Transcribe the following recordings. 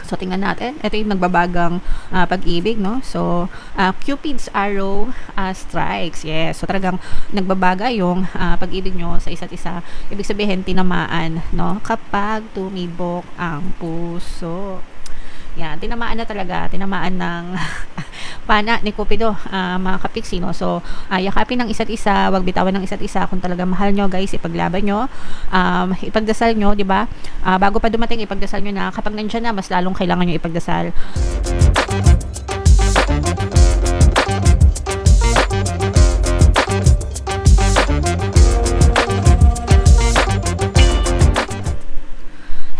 So, tingnan natin. Ito yung nagbabagang pag-ibig, no? So, Cupid's arrow strikes. Yes. So, talagang nagbabaga yung pag-ibig nyo sa isa't isa. Ibig sabihin, tinamaan, no? Kapag tumibok ang puso. Yan, tinamaan na talaga. Tinamaan ng pana ni Cupido, mga kapiksi, no? So, yakapin ng isa't isa, wag bitawan ng isa't isa. Kung talaga mahal nyo, guys, ipaglaban nyo. Ipagdasal nyo, di ba? Bago pa dumating, ipagdasal nyo na. Kapag nandyan na, mas lalong kailangan nyo ipagdasal.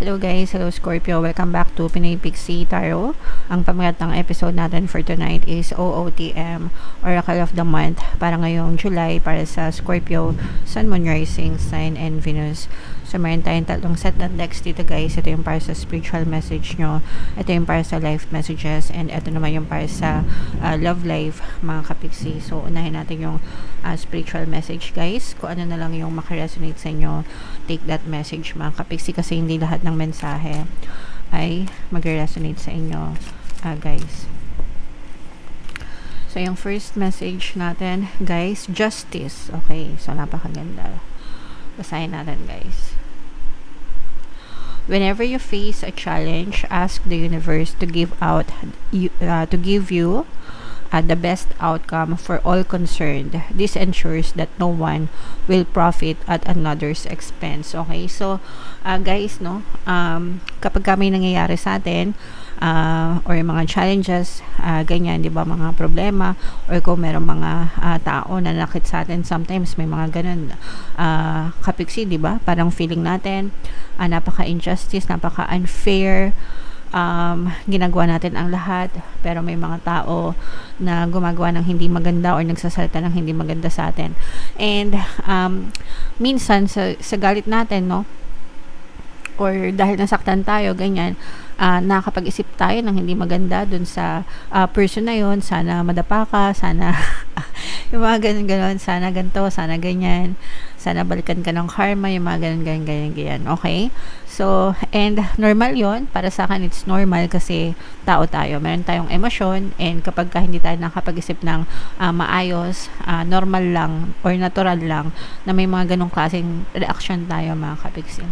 Hello guys, hello Scorpio, welcome back to Pinay Pixie Tarot. Ang pamagat ng episode natin for tonight is OOTM, Oracle of the Month, para ngayong July, para sa Scorpio, Sun, Moon, Rising, Sign, and Venus. So meron tayong tatlong set ng decks dito guys. Ito yung para sa spiritual message nyo, ito yung para sa life messages, and ito naman yung para sa love life, mga kapiksi. So unahin natin yung spiritual message guys. Kung ano na lang yung makaresonate sa inyo, take that message mga kapiksi, kasi hindi lahat ng mensahe ay mag-resonate sa inyo guys. So yung first message natin guys, justice. Okay, so napakaganda. Basahin natin guys. Whenever you face a challenge, ask the universe to give you the best outcome for all concerned. This ensures that no one will profit at another's expense. Okay, so guys, no, kapag may nangyayari sa atin, or yung mga challenges, ganyan, di ba, mga problema, or kung merong mga tao na nakit sa atin, sometimes may mga ganun kapiksi, di ba, parang feeling natin napaka-injustice, napaka-unfair, ginagawa natin ang lahat, pero may mga tao na gumagawa ng hindi maganda or nagsasalita ng hindi maganda sa atin. And minsan sa galit natin, no, or dahil nasaktan tayo, ganyan, nakakapag-isip tayo ng hindi maganda dun sa person na yon. Sana madapa ka, sana yung mga ganun, sana ganito, sana ganyan, sana balikan ka ng karma, yung mga ganyan. Okay? So, and normal yon. Para sa akin, it's normal kasi tao tayo. Meron tayong emosyon, and kapag hindi tayo nakapag-isip ng maayos, normal lang or natural lang na may mga ganong klaseng reaction tayo, mga kapiksi.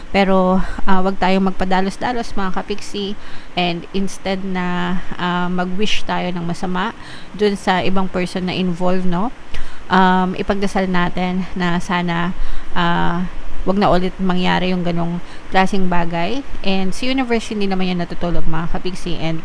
Pero wag tayong magpadalos-dalos, mga kapiksi, and instead na mag-wish tayo ng masama dun sa ibang person na involved, no, ipagdasal natin na sana wag na ulit mangyari yung ganong klaseng bagay, and si universe hindi naman yan natutulog, mga kapiksi, and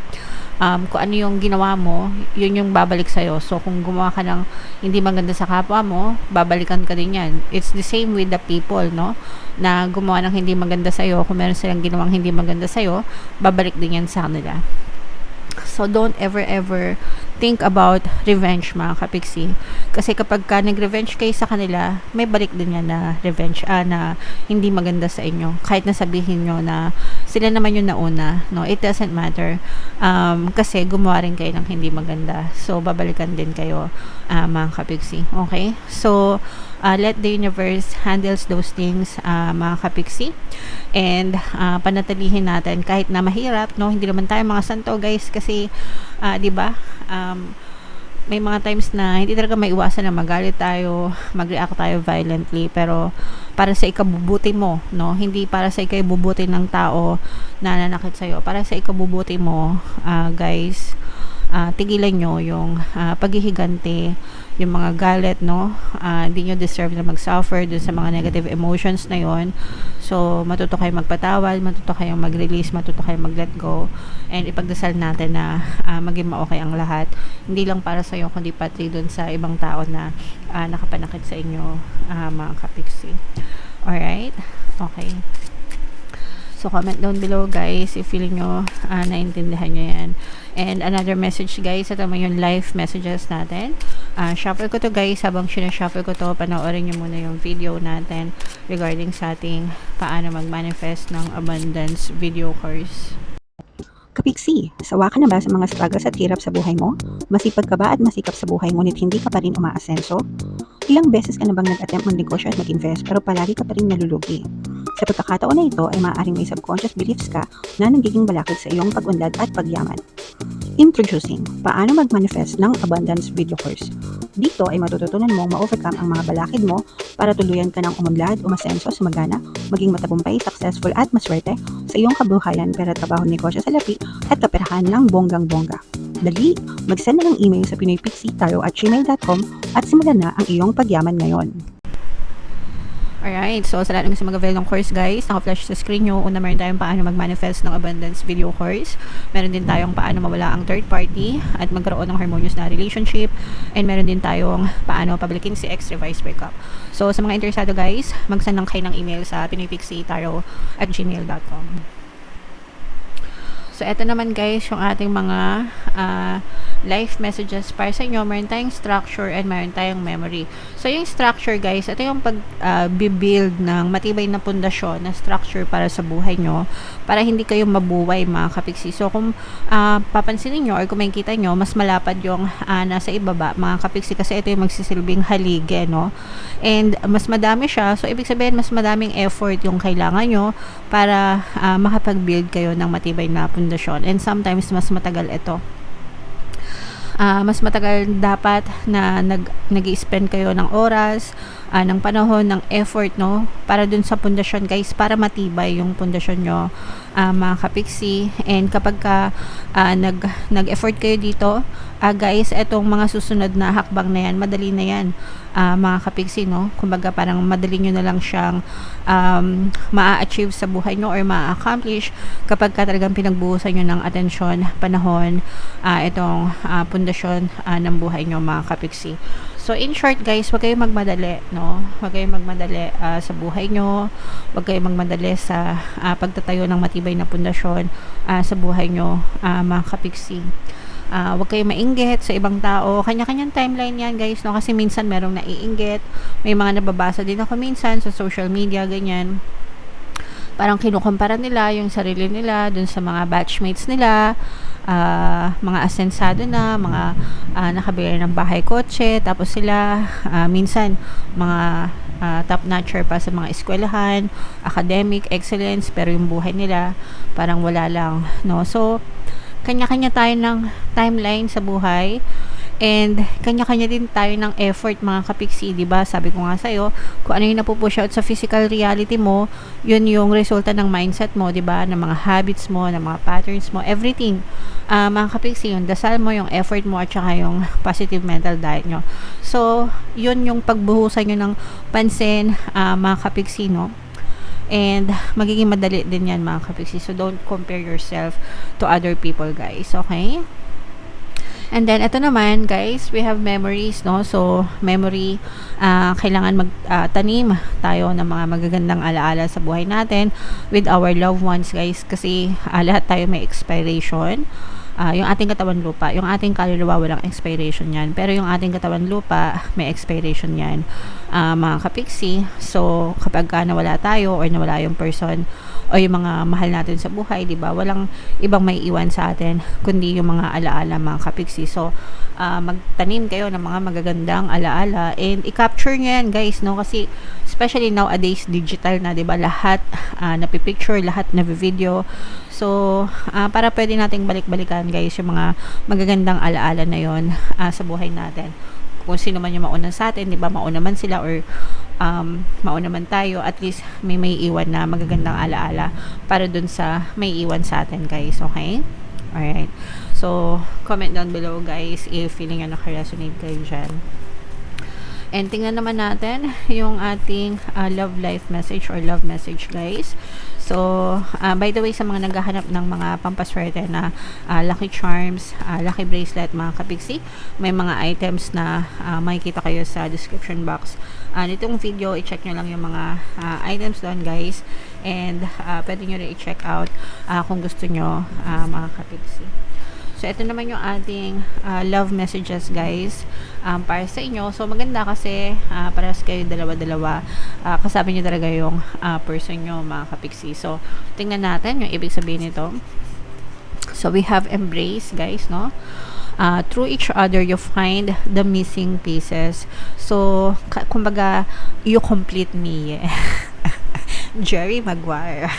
kung ano yung ginawa mo, yun yung babalik sa'yo. So, kung gumawa ka ng hindi maganda sa kapwa mo, babalikan ka din yan. It's the same with the people, no? Na gumawa ng hindi maganda sa'yo, kung meron silang ginawang hindi maganda sa'yo, babalik din yan sa kanila. So, don't ever think about revenge, mga kapiksi. Kasi kapag nag-revenge kayo sa kanila, may balik din yan na revenge, na hindi maganda sa inyo. Kahit na sabihin nyo na sila naman yung nauna, no, it doesn't matter. Kasi gumawa rin kayo ng hindi maganda. So, babalikan din kayo, mga kapiksi. Okay? So, let the universe handles those things, mga kapiksi. And panatilihin natin kahit na mahirap, no, hindi naman tayo mga santo guys, kasi 'di ba, may mga times na hindi talaga maiwasan na magalit tayo, mag-react tayo violently, pero para sa ikabubuti mo, no, hindi para sa ikabubuti ng tao na nanakit sa iyo, para sa ikabubuti mo, guys. Tigilan nyo yung paghihigante, yung mga galit, no, hindi nyo deserve na mag-suffer dun sa mga negative emotions na yon. So, matuto kayong magpatawad, matuto kayong mag-release, matuto kayong mag-let go, and ipagdasal natin na maging ma-okay ang lahat, hindi lang para sa iyo, kundi pati dun sa ibang tao na nakapanakit sa inyo, mga kapiksi. Alright? Okay. So, comment down below guys if feeling nyo naintindihan nyo yan. And another message guys, ito naman yung life messages natin. Shuffle ko to guys. Habang sinashuffle ko to, panoorin nyo muna yung video natin regarding sa ating paano mag-manifest ng abundance video course. Kapiksi, sawa ka na ba sa mga struggles at hirap sa buhay mo? Masipag ka ba at masikap sa buhay ngunit hindi ka pa rin umaasenso? Ilang beses ka na bang nag-attempt mag-negosyo at mag-invest pero palagi ka pa rin nalulugi? Sa pagkakataon na ito ay maaaring may subconscious beliefs ka na nagiging balakid sa iyong pag-unlad at pagyaman. Introducing, paano mag-manifest ng abundance video course. Dito ay matututunan mong ma-overcome ang mga balakid mo para tuluyan ka ng umunlad, umasenso, sumagana, maging matagumpay, successful at maswerte sa iyong kabuhayan, pera, trabaho, negosyo, salapi at kaperahan ng bonggang-bongga. Dali, mag-send na ng email sa pinoypixie@gmail.com at simulan na ang iyong pagyaman ngayon. Alright, so sa lahat ng gusto mag-avail ng course guys, naka-flash sa screen nyo. Una, meron tayong paano mag-manifest ng abundance video course. Meron din tayong paano mawala ang third party at magkaroon ng harmonious na relationship. And meron din tayong paano pabalikin si ex revised breakup. So sa mga interesado guys, mag-send lang kayo ng email sa pinoypixie@gmail.com. So eto naman guys, yung ating mga life messages para sa inyo. Meron tayong structure and meron tayong memory. So yung structure guys, ito yung pag-build ng matibay na pundasyon na structure para sa buhay nyo, para hindi kayo mabuway mga kapiksi. So kung papansinin nyo or kung makikita nyo, mas malapad yung nasa ibaba mga kapiksi, kasi ito yung magsisilbing haligi, no? And mas madami siya, so ibig sabihin mas madaming effort yung kailangan nyo para makapag-build kayo ng matibay na pundasyon. And sometimes mas matagal ito. Mas matagal dapat na nag-i-spend kayo ng oras, ng panahon, ng effort, no, para dun sa pundasyon guys, para matibay yung pundasyon nyo mga kapiksi. And kapag nag-effort kayo dito guys, etong mga susunod na hakbang na yan, madali na yan mga kapiksi, no? Kumbaga parang madali nyo na lang siyang ma-achieve sa buhay nyo or ma-accomplish kapag ka talagang pinagbuhusan nyo ng atensyon, panahon, itong pundasyon ng buhay nyo mga kapiksi. So in short guys, wag kayong magmadali, no? Wag kayong magmadali sa buhay nyo. Wag kayong magmadali sa pagtatayo ng matibay na pundasyon sa buhay nyo mga kapiksi. Wag kayong mainggit sa ibang tao. Kanya-kanyang timeline yan guys, no? Kasi minsan merong naiinggit. May mga nababasa din ako minsan sa social media, ganyan. Parang kinukumpara nila yung sarili nila dun sa mga batchmates nila, mga asensado na, mga nakabili ng bahay, kotse, tapos sila minsan mga top-notcher pa sa mga eskwelahan, academic excellence, pero yung buhay nila parang wala lang, no? So kanya-kanya tayo ng timeline sa buhay, and kanya-kanya din tayo ng effort mga kapiksi, diba? Sabi ko nga sa'yo, kung ano yung napupush out sa physical reality mo, yun yung resulta ng mindset mo, diba? Ng mga habits mo, ng mga patterns mo, everything. Mga kapiksi, yung dasal mo, yung effort mo, at saka yung positive mental diet nyo. So, yun yung pagbuhusan nyo ng pansin mga kapiksi, no? And magiging madali din yan mga kapiksi. So don't compare yourself to other people guys, okay? And then ito naman guys, we have memories, no? So memory, kailangan magtanim tayo ng mga magagandang alaala sa buhay natin with our loved ones guys, kasi lahat tayo may expiration. Yung ating katawan lupa, yung ating kaluluwa walang expiration yan, pero yung ating katawan lupa may expiration yan mga kapiksi. So kapag nawala tayo or nawala yung person o yung mga mahal natin sa buhay, diba, walang ibang may iwan sa atin kundi yung mga alaala mga kapiksi. So magtanim kayo ng mga magagandang alaala and i-capture nyo yan guys, no? Kasi especially nowadays digital na, diba, lahat napipicture, lahat na-video. So para pwede nating balik-balikan guys yung mga magagandang alaala na yon sa buhay natin. Kung sino man yung mauna sa atin, diba, mauna man sila or mauna man tayo, at least may iwan na magagandang alaala para dun sa may iwan sa atin guys, okay? Alright, so comment down below guys if feeling nyo naka-resonate kayo dyan. And tingnan naman natin yung ating love life message or love message guys. So by the way, sa mga naghahanap ng mga pampaswerte na lucky charms, lucky bracelet mga kapiksi, may mga items na makikita kayo sa description box nitong video. I-check nyo lang yung mga items doon guys, and pwede nyo rin i-check out kung gusto nyo mga kapiksi. So, ito naman yung ating love messages guys para sa inyo. So, maganda kasi paras kayo dalawa-dalawa. Kasabi nyo talaga yung person nyo mga kapiksi. So, tingnan natin yung ibig sabihin nito. So, we have embrace guys, no? Through each other, you find the missing pieces. So, kumbaga, you complete me. Jerry Maguire.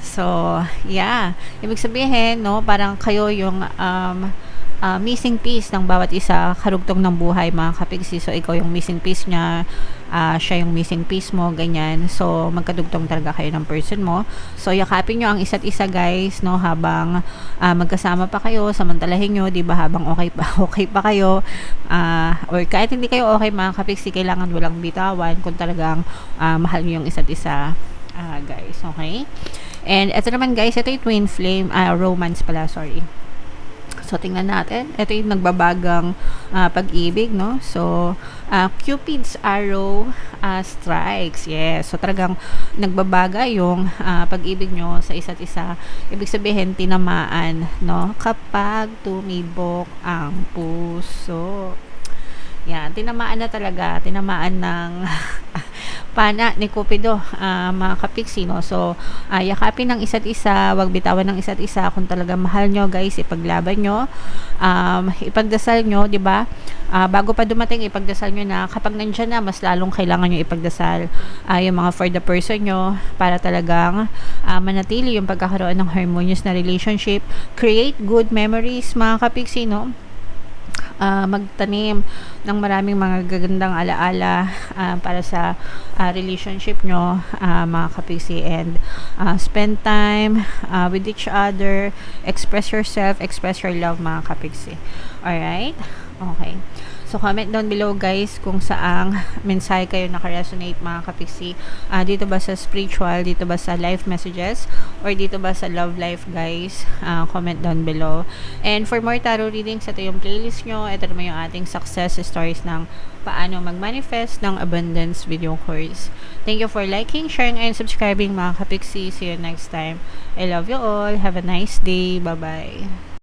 So, yeah. Ibig sabihin, no, parang kayo yung missing piece ng bawat isa, karugtong ng buhay, mga kapigsi. So, ikaw yung missing piece niya, siya yung missing piece mo, ganyan. So, magkadugtong talaga kayo ng person mo. So, yakapin nyo ang isa't isa, guys, no, habang magkasama pa kayo, samantalahin nyo, di ba, habang okay pa kayo, or kahit hindi kayo okay, mga kapigsi, kailangan walang bitawan kung talagang mahal nyo yung isa't isa, guys, okay? And ito naman, guys, ito yung twin flame, romance pala, sorry. So, tingnan natin. Ito yung nagbabagang pag-ibig, no? So, Cupid's arrow strikes. Yes. So, talagang nagbabaga yung pag-ibig nyo sa isa't isa. Ibig sabihin, tinamaan, no? Kapag tumibok ang puso. Yan. Tinamaan na talaga. Tinamaan ng pana ni Cupido, mga kapiksi, no? So, yakapin ng isa't isa, wag bitawan ng isa't isa. Kung talaga mahal nyo, guys, ipaglaban nyo, ipagdasal nyo, di ba? Bago pa dumating, ipagdasal nyo na kapag nandyan na, mas lalong kailangan nyo ipagdasal yung mga for the person nyo para talagang manatili yung pagkakaroon ng harmonious na relationship. Create good memories, mga kapiksi, no? Magtanim ng maraming mga gagandang alaala para sa relationship nyo, mga kapiksi, and spend time with each other, express yourself, express your love, mga kapiksi. Alright? Okay. So, comment down below, guys, kung saang mensahe kayo nakaresonate, mga kapiksi. Dito ba sa spiritual, dito ba sa life messages, or dito ba sa love life, guys? Comment down below. And for more tarot readings, ito yung playlist nyo. Ito naman yung ating success stories ng paano mag-manifest ng abundance video course. Thank you for liking, sharing, and subscribing, mga kapiksi. See you next time. I love you all. Have a nice day. Bye-bye.